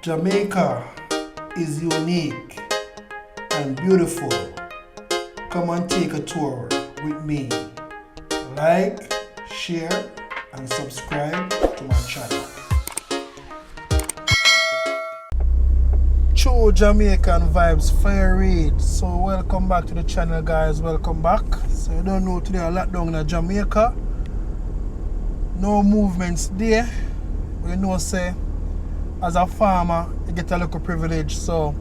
Jamaica is unique and beautiful. Come and take a tour with me. Like, share, and subscribe to my channel. True Jamaican vibes, fire Reid. So welcome back to the channel, guys. Welcome back. So you don't know, today I locked down in Jamaica. No movements there. We know, say, as a farmer, you get a little privilege. So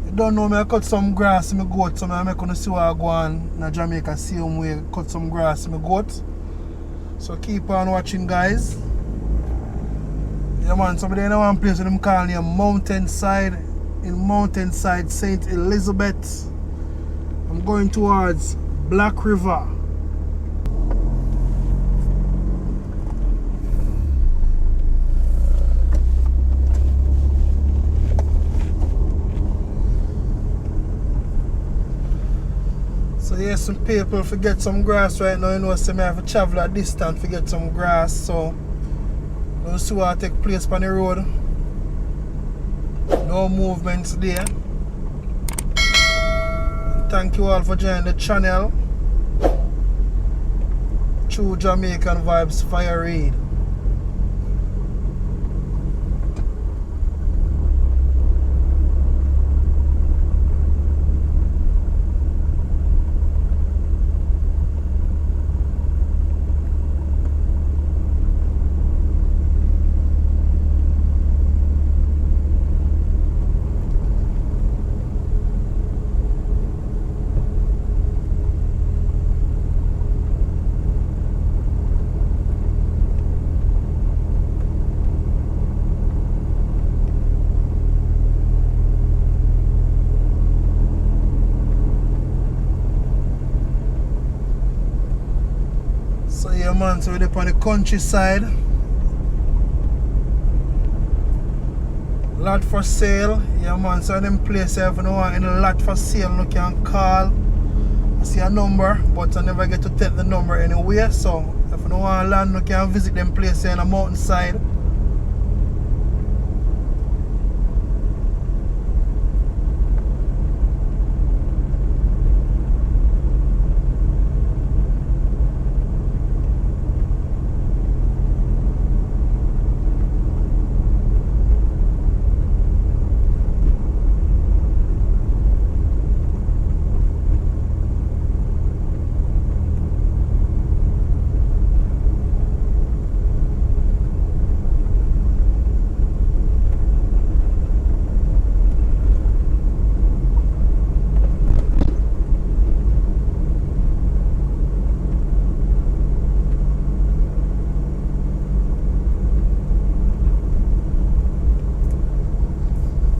you don't know, me I cut some grass in my goat, so I make you see what I go on in Jamaica, same way, cut some grass in my goat. So keep on watching, guys. Yeah man, somebody in one place with them calling it Mountainside, in Mountainside, St. Elizabeth. I'm going towards Black River. So yes, some people to get some grass right now. You know, so I have to travel a distance to get some grass. So we'll see what take place on the road. No movements there. And thank you all for joining the channel. True Jamaican vibes, fire Reid. So yeah man, so we're up on the countryside. Lot for sale. Yeah man, so in them place if you don't want any lot for sale, you can call. I see a number, but I never get to take the number anyway. So if you don't want land, you can visit them place in a Mountainside.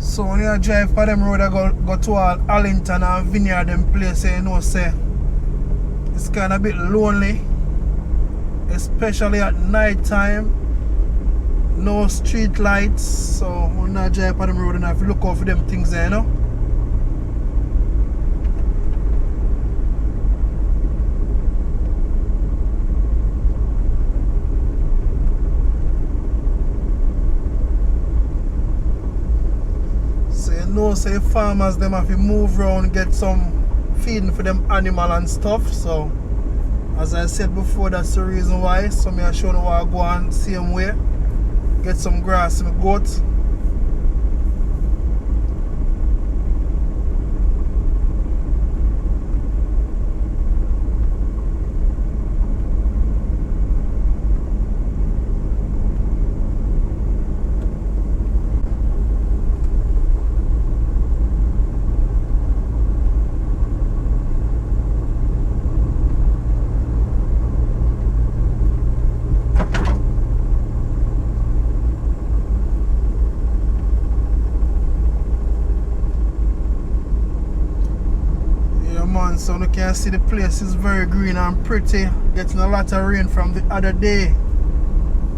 So when you drive for them road, I go to all Arlington and Vineyard, them place, you know, say it's kind of a bit lonely, especially at night time. No street lights, so when I drive for them road, and I have to look out for them things there, you know. No, say farmers them have to move around, get some feeding for them animal and stuff. So as I said before, that's the reason why. So me I show you how I go on same way. Get some grass in the goat. So you can see the place is very green and pretty. Getting a lot of rain from the other day.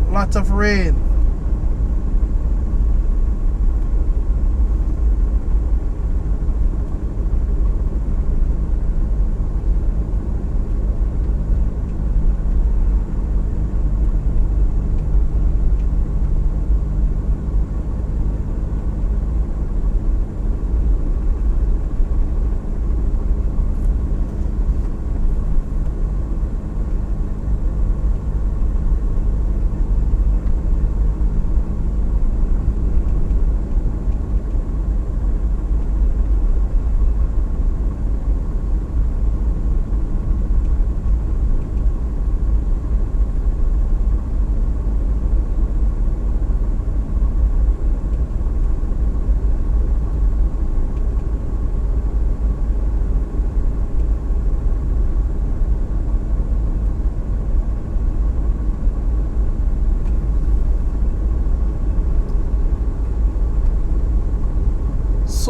Lot of rain.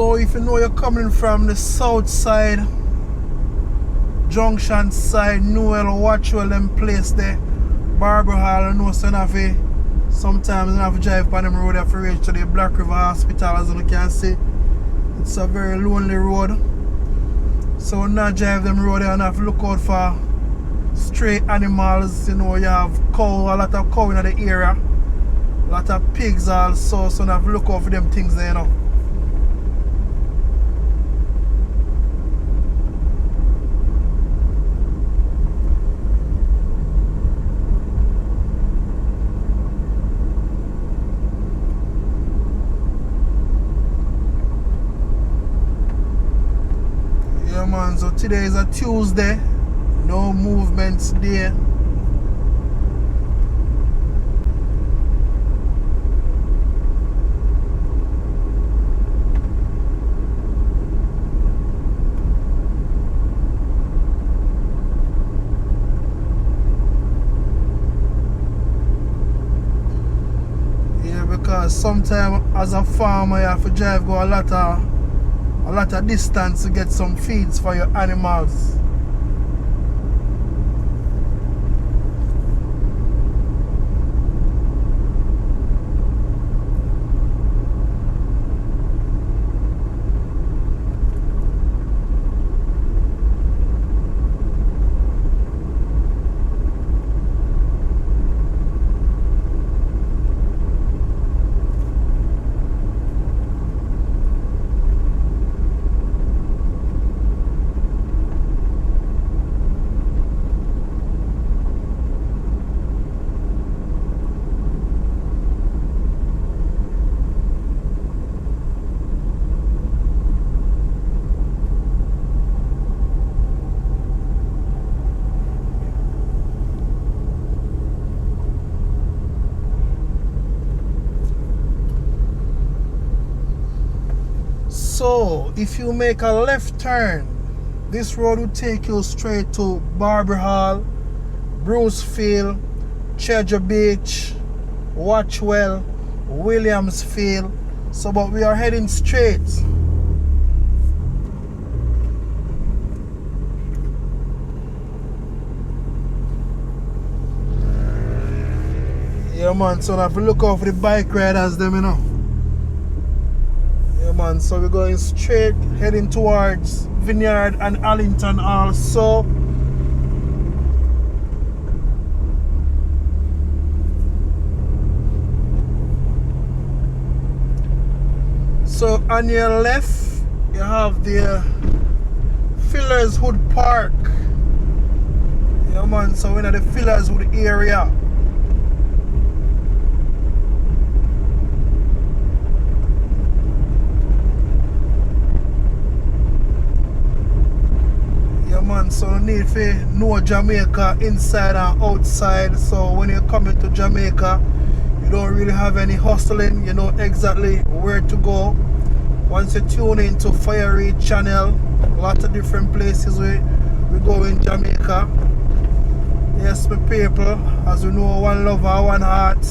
So if you know you're coming from the south side, Junction side, Newell, Watchwell, them place there, Barber Hall, you know, so you have to, sometimes you have to drive on them road, you have to reach to the Black River Hospital, as you can see. It's a very lonely road. So when you drive them road, you have to look out for stray animals. You know, you have cow, a lot of cow in the area, a lot of pigs also, so you have to look out for them things there, you know. Yeah man, so today is a Tuesday, no movements day. Yeah, because sometimes as a farmer you have to drive go a lot of distance to get some feeds for your animals. So if you make a left turn, this road will take you straight to Barber Hall, Brucefield, Treasure Beach, Watchwell, Williamsfield. So but we are heading straight. Yeah man, so I have to look out for the bike riders them, you know. Yeah man, so we're going straight, heading towards Vineyard and Allington also. So on your left, you have the Fillers Hood Park. Yeah man, so we're in the Fillers Hood area. So you need to know Jamaica inside and outside. So when you're coming to Jamaica, you don't really have any hustling. You know exactly where to go. Once you tune into Fire Reid channel, a lot of different places we go in Jamaica. Yes, my people, as you know, one lover, one heart.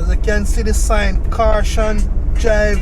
You can see the sign, caution, drive.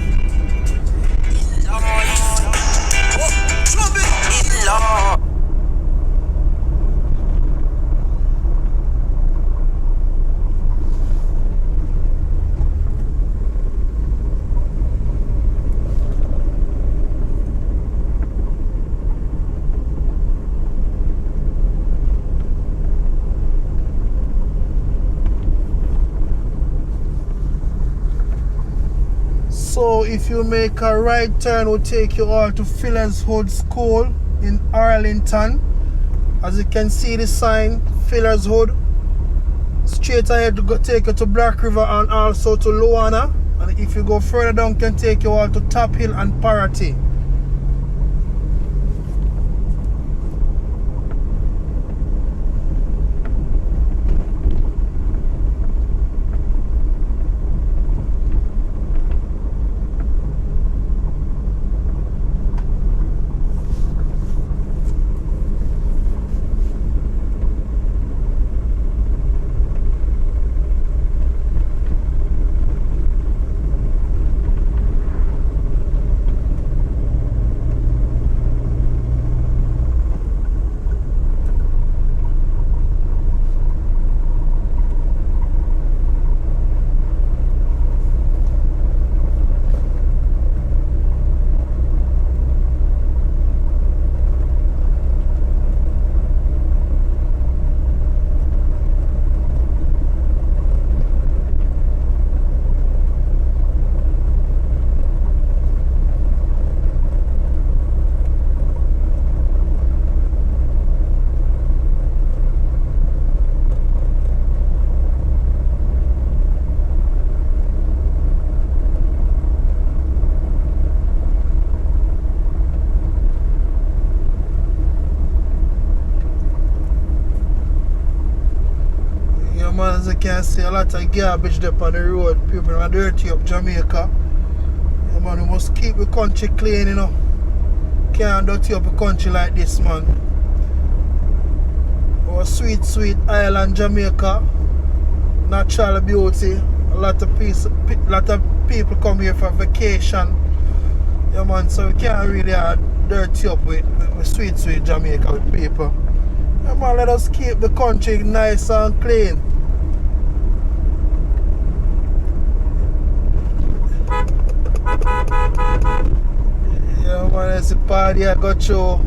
So if you make a right turn, will take you all to Fillers Hood School in Arlington. As you can see the sign, Fillers Hood. Straight ahead to go take you to Black River and also to Luana. And if you go further down, can take you all to Top Hill and Parati. man, as you can see, a lot of garbage there on the road. People are dirty up Jamaica. Yeah, man, we must keep the country clean, you know. Can't dirty up the country like this, man. Our sweet, sweet island Jamaica. Natural beauty. A lot of people come here for vacation. Yeah, man, so we can't really dirty up with sweet, sweet Jamaica with people. Yeah, man, let us keep the country nice and clean. Yeah, man, there's a party I got you.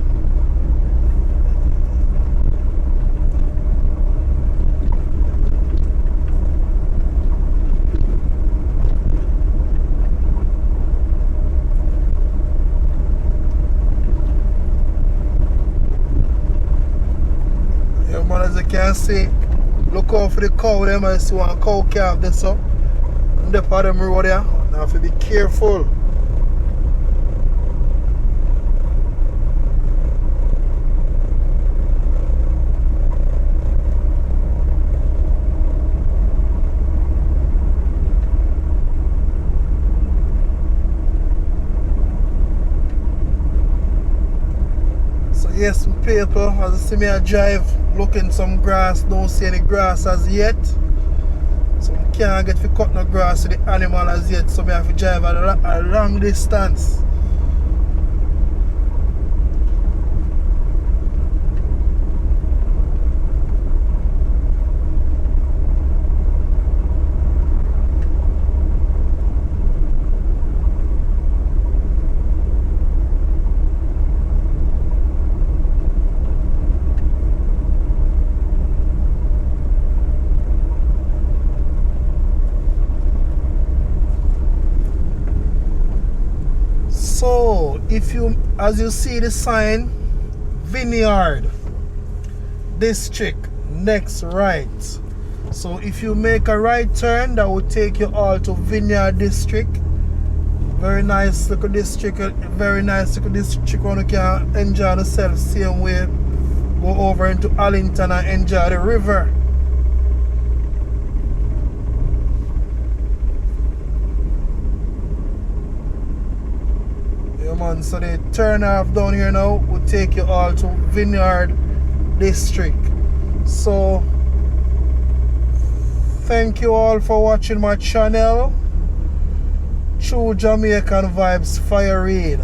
Yeah, man, as you can see, look out for the cow. Them I see one cow calf there, so. And the part of them road there. Now have to be careful. Yes, people, as you see me I drive, looking some grass, don't see any grass as yet. So I can't get to cut no grass to the animal as yet, so I have to drive a long distance. So, if you, as you see the sign, Vineyard District, next right. So, if you make a right turn, that will take you all to Vineyard District. Very nice little district, very nice little district where you can enjoy yourself same way. Go over into Arlington and enjoy the river. Man, so the turn off down here now will take you all to Vineyard District. So thank you all for watching my channel. True Jamaican Vibes Fire Reid.